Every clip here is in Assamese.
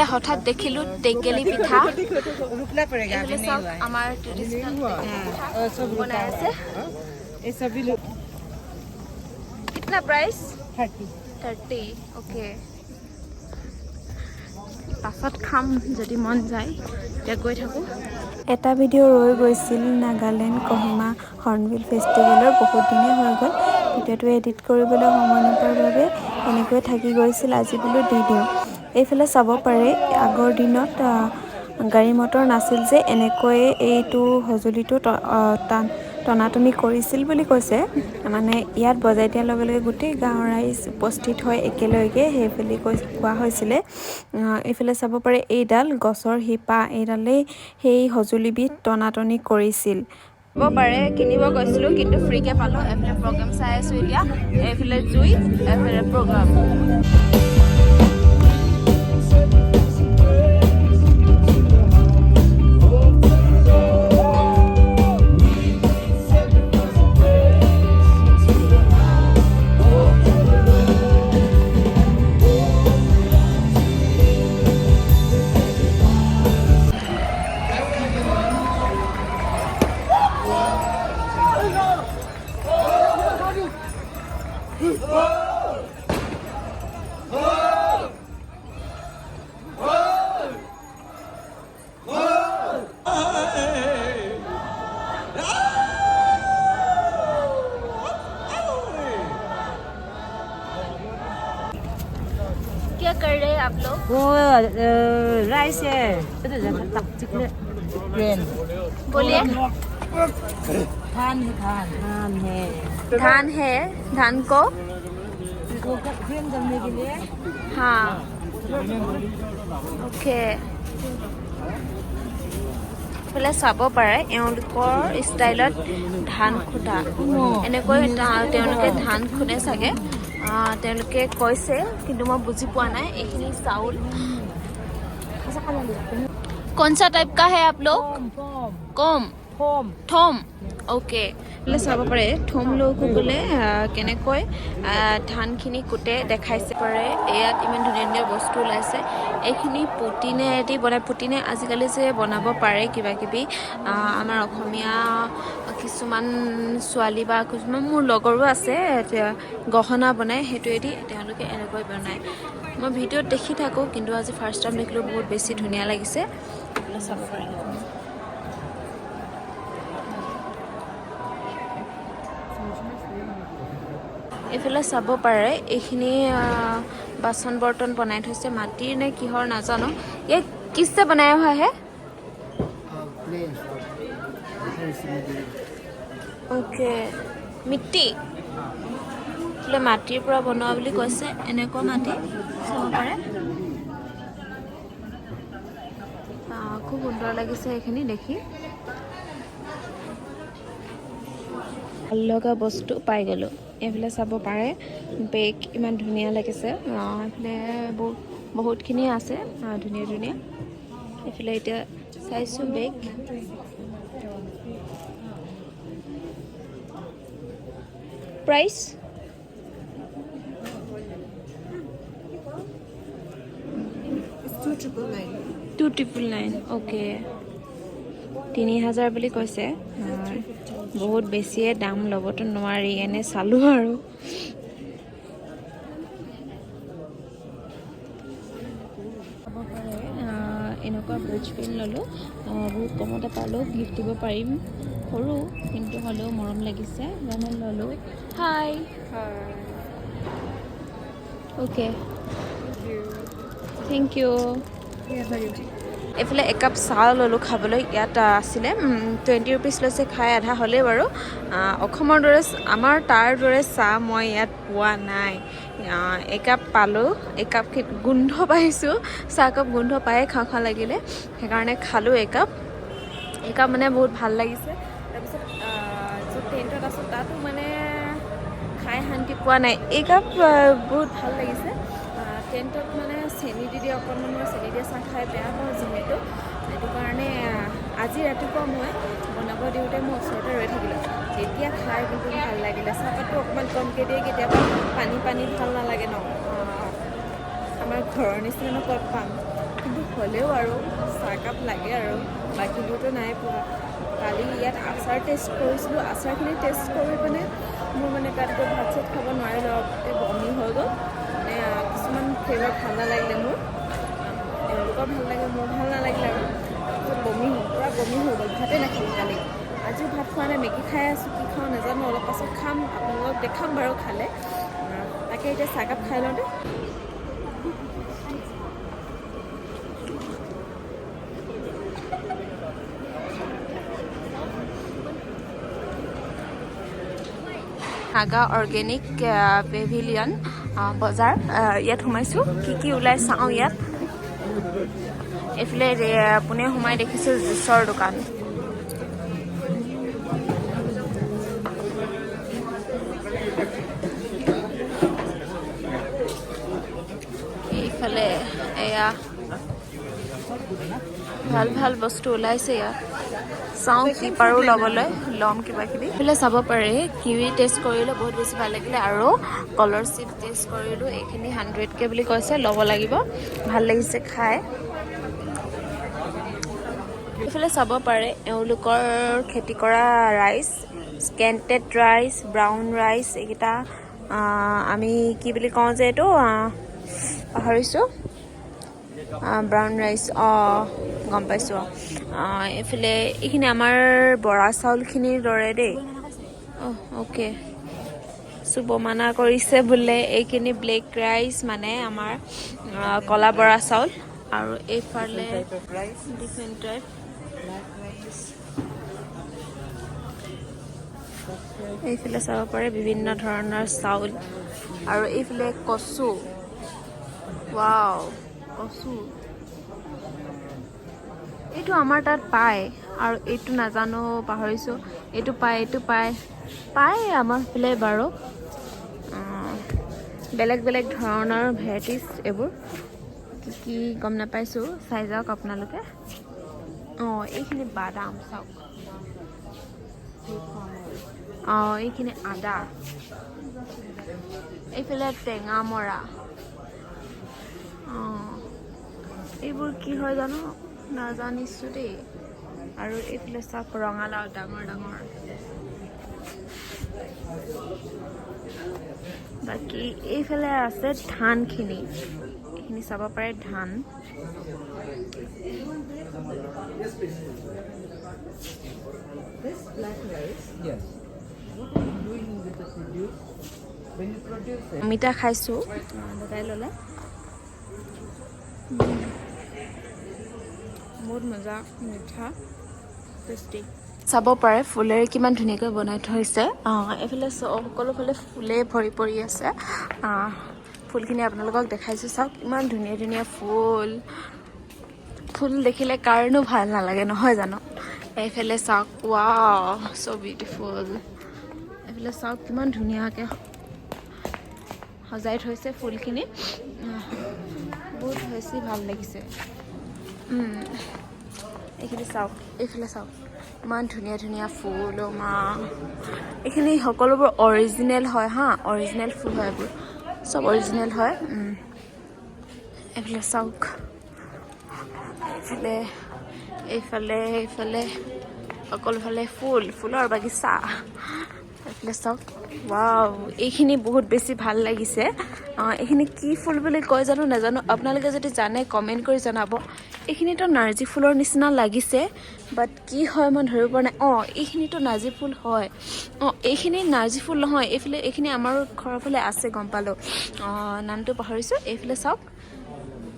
এইফালে হঠাৎ দেখিলোঁ টেকেলি পিঠা এইফালে চাওক আমাৰ ট্ৰেডিশ্যনেল বনাই আছে कितना प्राइस 30 ओके पाছত খাম যদি মন যায় এতিয়া গৈ থাকোঁ এটা ভিডিঅ' ৰৈ গৈছিল নাগালেণ্ড কহিমা হৰ্ণবিল ফেষ্টিভেলৰ বহুত দিনেই হৈ গ'ল ভিডিঅ'টো এডিট কৰিবলৈ সময় নোপোৱাৰ বাবে এনেকৈ থাকি গৈছিল আজি বোলো দি দিওঁ এইফালে চাব পাৰে আগৰ দিনত গাড়ী মটৰ নাছিল যে এনেকৈয়ে এইটো সঁজুলিটো টনাটনি কৰিছিল বুলি কৈছে মানে ইয়াত বজাই দিয়াৰ লগে লগে গোটেই গাঁৱৰ ৰাইজ উপস্থিত হয় একেলগে সেইফালে কোৱা হৈছিলে এইফালে চাব পাৰে এইডাল গছৰ শিপা এইডালেই সেই সঁজুলিবিধ টনাটনি কৰিছিল হ'ব পাৰে কিনিব গৈছিলোঁ কিন্তু ফ্ৰীকৈ পালোঁ এইফালে প্ৰগ্ৰাম চাই আছোঁ এতিয়া এইফালে জুই এইফালে প্ৰগ্ৰাম क्या कर रहे हैं आप लोग वो राइस है बोलिए धान है धान है धान को क्रीम जमने के लिए हाँ ओके এইফালে চাব পাৰে এওঁলোকৰ ষ্টাইলত ধান খুটা এনেকৈ তেওঁলোকে ধান খুন্দে চাগে তেওঁলোকে কৈছে কিন্তু মই বুজি পোৱা নাই এইখিনি চাউল कौन सा टाइप का है आप लोग कम थम ओके বোলে চাব পাৰে থম লোকো বোলে কেনেকৈ ধানখিনি কুটে দেখাইছে পাৰে ইয়াত ইমান ধুনীয়া ধুনীয়া বস্তু ওলাইছে এইখিনি পুটিনেদি বনাই পুটিনে আজিকালি যে বনাব পাৰে কিবা কিবি আমাৰ অসমীয়া কিছুমান ছোৱালী বা কিছুমান মোৰ লগৰো আছে গহনা বনাই সেইটোৱেদি তেওঁলোকে এনেকৈ বনায় মই ভিডিঅ'ত দেখি থাকোঁ কিন্তু আজি ফাৰ্ষ্ট টাইম দেখিলোঁ বহুত বেছি ধুনীয়া লাগিছে চাব পাৰে এইফালে চাব পাৰে এইখিনি বাচন বৰ্তন বনাই থৈছে মাটিৰ নে কিহৰ নাজানো ये किससे बनाया हुआ है ओके मिट्टी বোলে মাটিৰ পৰা বনোৱা বুলি কৈছে এনেকুৱা মাটি চাব পাৰে খুব সুন্দৰ লাগিছে এইখিনি দেখি ভাল লগা বস্তু পাই গ'লোঁ এইফালে চাব পাৰে বেগ ইমান ধুনীয়া লাগিছে এইফালে বহুতখিনি আছে ধুনীয়া ধুনীয়া এইফালে এতিয়া চাইছোঁ বেগ প্ৰাইচ 299 ओके 3000 বুলি কৈছে বহুত বেছিয়ে দাম ল'বতো নোৱাৰি এনে চালো আৰু এনেকুৱা ব্ৰিজ পিন ল'লোঁ বহুত কমতে পালোঁ গিফ্ট দিব পাৰিম সৰু কিন্তু হ'লেও মৰম লাগিছে মানে ল'লোঁ হাই ओके थैंक यू এইফালে একাপ চাহ ল'লোঁ খাবলৈ ইয়াত আছিলে 20 रुपीस লৈছে খাই আধা হ'লেই বাৰু অসমৰ দৰে আমাৰ তাৰ দৰে চাহ মই ইয়াত পোৱা নাই একাপ পালোঁ একাপ গোন্ধ পাইছোঁ চাহকাপ গোন্ধ পায়ে খাওঁ খাওঁ লাগিলে সেইকাৰণে খালোঁ একাপ মানে বহুত ভাল লাগিছে তাৰপিছত য'ত টেণ্টত আছোঁ তাতো মানে খাই শান্তি পোৱা নাই একাপ বহুত ভাল লাগিছে টেণ্টত মানে চেনি দি দিয়ে অকণমান মই চেনি দিয়ে চাহ খাই বেয়া পাওঁ যিহেতু সেইটো কাৰণে আজি ৰাতিপুৱা মই বনাব দিওঁতে মই ওচৰতে ৰৈ থাকিলোঁ তেতিয়া খাই কিন্তু ভাল লাগিলে চাহপাতটো অকণমান কমকৈ দিয়ে কেতিয়াবা পানী ভাল নালাগে ন আমাৰ ঘৰৰ নিচিনানো ক'ত পাম কিন্তু হ'লেও আৰু চাহকাপ লাগে আৰু বাকীবোৰতো নাই পোৱা কালি ইয়াত আচাৰ টেষ্ট কৰিছিলোঁ আচাৰখিনি টেষ্ট কৰি পিনে মোৰ মানে তাত গৈ ভাত চাত খাব নোৱাৰিলোঁ বমি হৈ গ'ল মানে কিছুমান ফ্লেভাৰ ভাল নালাগিলে মোৰ এওঁলোকৰ ভাল লাগে মোৰ ভাল নালাগিলে আৰু বমি পূৰা বমি হৈ গ'ল ভাতে নাখালোঁ কালি আজিও ভাত খোৱা নাই মেগী খাই আছোঁ কি খাওঁ নাজানো অলপ পাছত খাম আপোনালোকক দেখাম বাৰু খালে তাকে এতিয়া চাহকাপ খাই লওঁ দেই হাগা অৰ্গেনিক পেভিলিয়ন বজাৰ ইয়াত সোমাইছোঁ কি ওলাই চাওঁ ইয়াত এইফালে পোনে সোমাই দেখিছোঁ জুচৰ দোকান এইফালে এয়া ভাল বস্তু ওলাইছে ইয়াত চাওঁ কি পাৰোঁ ল'বলৈ ল'ম কিবা কিবি এইফালে চাব পাৰে কিৱি টেষ্ট কৰিলোঁ বহুত বেছি ভাল লাগিলে আৰু কলৰ চিপ টেষ্ট কৰিলোঁ এইখিনি 100K বুলি কৈছে ল'ব লাগিব ভাল লাগিছে খাই এইফালে চাব পাৰে এওঁলোকৰ খেতি কৰা ৰাইচ স্কেণ্টেড ৰাইচ ব্ৰাউন ৰাইচ এইকেইটা আমি কি বুলি কওঁ যে এইটো পাহৰিছোঁ ব্ৰাউন ৰাইচ গম পাইছোঁ এইফালে এইখিনি আমাৰ বৰা চাউলখিনিৰ দৰে দেই অ'কে চুব মানা কৰিছে বোলে এইখিনি ব্লেক ৰাইচ মানে আমাৰ কলা বৰা চাউল আৰু এইফালে ডিফাৰেণ্ট টাইপ এইফালে চাব পাৰে বিভিন্ন ধৰণৰ চাউল আৰু এইফালে কচু ৱাও কচু এইটো আমাৰ তাত পায় আৰু এইটো নাজানো পাহৰিছোঁ এইটো পায় আমাৰ ফালে বাৰু বেলেগ ধৰণৰ ভেৰাইটিজ এইবোৰ কি গম নাপাইছোঁ চাই যাওক আপোনালোকে এইখিনি বাদাম চাওক এইখিনি আদা এইফালে টেঙা মৰা এইবোৰ কি হয় জানো নাজানিছোঁ দেই আৰু এইফালে চাওক ৰঙালাও ডাঙৰ বাকী এইফালে আছে ধানখিনি এইখিনি চাব পাৰে ধান This black rice? Yes. What are you doing with the produce? When you produce it? অমিতা খাইছোঁ দাদাই ল'লে বহুত মজা মিঠা টেষ্টি চাব পাৰে ফুলেৰে কিমান ধুনীয়াকৈ বনাই থৈছে এইফালে সকলো ফালে ফুলে ভৰি পৰি আছে ফুলখিনি আপোনালোকক দেখাইছোঁ চাওক ইমান ধুনীয়া ফুল দেখিলে কাৰণো ভাল নালাগে নহয় জানো এইফালে চাওক ৱাও so beautiful এইফালে চাওক কিমান ধুনীয়াকৈ সজাই থৈছে ফুলখিনি বহুত বেছি ভাল লাগিছে এইখিনি চাওক এইফালে চাওক ইমান ধুনীয়া ফুল এইখিনি সকলোবোৰ অৰিজিনেল হয় অৰিজিনেল ফুল হয় এইবোৰ চব অৰিজিনেল হয় এইফালে চাওক এইফালে সকলোফালে ফুলৰ বাগিচা এইফালে চাওক ৱাও এইখিনি বহুত বেছি ভাল লাগিছে এইখিনি কি ফুল বুলি কয় জানো নাজানো আপোনালোকে যদি জানে কমেণ্ট কৰি জনাব এইখিনিতো নাৰ্জী ফুলৰ নিচিনা লাগিছে বাট কি হয় মই ধৰিব পৰা নাই এইখিনিতো নাৰ্জী ফুল হয় এইখিনি নাৰ্জী ফুল নহয় এইখিনি আমাৰ ঘৰৰ ফালে আছে গম পালোঁ নামটো পাহৰিছোঁ এইফালে চাওক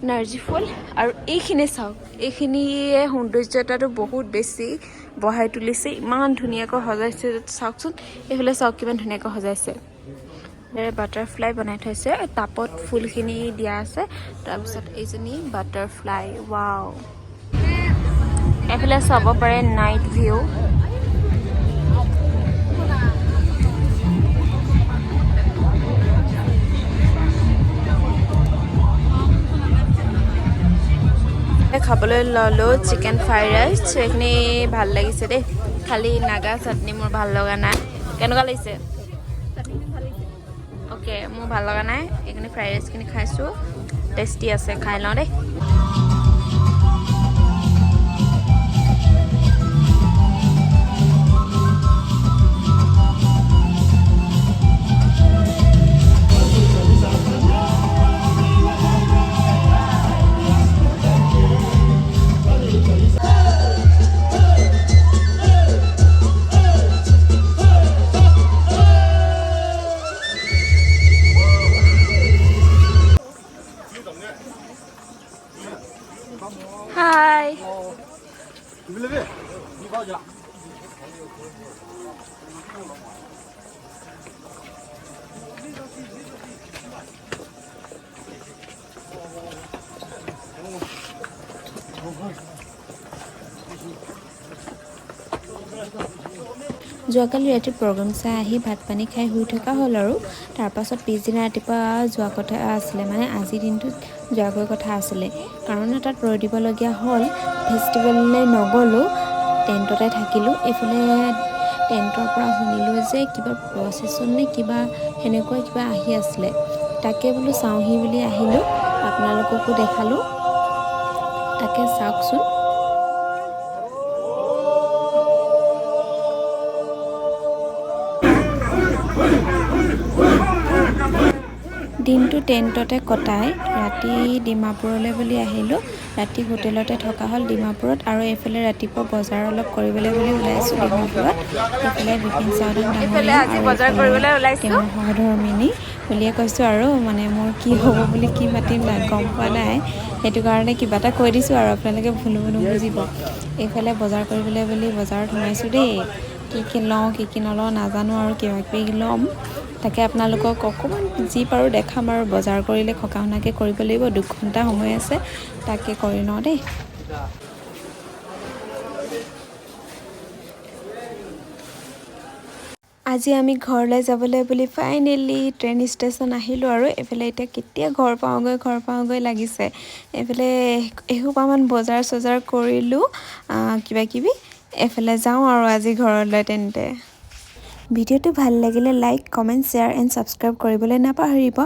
নাৰ্জী ফুল আৰু এইখিনি চাওক এইখিনিয়ে সৌন্দৰ্যতাটো বহুত বেছি বঢ়াই তুলিছে ইমান ধুনীয়াকৈ সজাইছে চাওকচোন এইফালে চাওক কিমান ধুনীয়াকৈ সজাইছে বাটাৰফ্লাই বনাই থৈছে টাপত ফুলখিনি দিয়া আছে তাৰপিছত এইজনী বাটাৰফ্লাই ৱাও এইফালে চাব পাৰে নাইট ভিউ খাবলৈ ল'লোঁ চিকেন ফ্ৰাইড ৰাইচ এইখিনি ভাল লাগিছে দেই খালি নাগা চাটনি মোৰ ভাল লগা নাই কেনেকুৱা লাগিছে অ'কে মোৰ ভাল লগা নাই এইখিনি ফ্ৰাইড ৰাইচখিনি খাইছোঁ টেষ্টি আছে খাই লওঁ দেই হাই যোৱাকালি ৰাতি প্ৰগ্ৰাম চাই আহি ভাত পানী খাই শুই থকা হ'ল আৰু তাৰপাছত পিছদিনা ৰাতিপুৱা যোৱা কথা আছিলে, মানে আজিৰ দিনটোত যোৱাগৈ কথা আছিলে। কাৰণ তাত ৰৈ দিবলগীয়া হ'ল, ফেষ্টিভেললৈ নগ'লোঁ, টেণ্টতে থাকিলোঁ। এইফালে টেণ্টৰ পৰা শুনিলোঁ যে কিবা প্ৰচেছন নে কিবা সেনেকুৱা কিবা আহি আছিলে, তাকে বোলো চাওঁহি বুলি আহিলোঁ, আপোনালোককো দেখালোঁ, তাকে চাওকচোন। দিনটো টেণ্টতে কটাই ৰাতি ডিমাপুৰলৈ বুলি আহিলোঁ। ৰাতি হোটেলতে থকা হ'ল ডিমাপুৰত, আৰু এইফালে ৰাতিপুৱা বজাৰ অলপ কৰিবলৈ বুলি ওলাইছোঁ ডিমাপুৰত। এইফালে বিপিন চাউদাং এইফালে ডাঙৰীয়া আজি আৰু বজাৰ এইফালে কৰিবলৈ ওলাইছোঁ। তেওঁৰ সহধৰ্মিনী বুলিয়ে কৈছোঁ আৰু, মানে মোৰ কি হ'ব বুলি কি মাতিম গম পোৱা নাই, সেইটো কাৰণে কিবা এটা কৈ দিছোঁ আৰু আপোনালোকে ভুল নুবুজিব। এইফালে বজাৰ কৰিবলৈ বুলি বজাৰত সোমাইছোঁ দেই, কি লওঁ কি নলওঁ নাজানো আৰু কিবা কিবি ল'ম, তাকে আপোনালোকক অকণমান যি পাৰোঁ দেখাম আৰু। বজাৰ কৰিলে সকাহ-শুনাকৈ কৰিব লাগিব, 2 ঘণ্টা সময় আছে, তাকে কৰি লওঁ দেই। আজি আমি ঘৰলৈ যাবলৈ বুলি ফাইনেলি ট্ৰেইন ষ্টেচন আহিলোঁ আৰু এইফালে এতিয়া কেতিয়া ঘৰ পাওঁগৈ লাগিছে। এইফালে এসোপামান বজাৰ চজাৰ কৰিলোঁ কিবাকিবি, এইফালে যাওঁ আৰু আজি ঘৰলৈ। তেন্তে ভিডিঅ'টো ভাল লাগিলে like, comment, share and subscribe কৰিবলৈ নাপাহৰিব।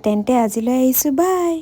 তেন্তে আজিলৈ আহিছোঁ, বাই।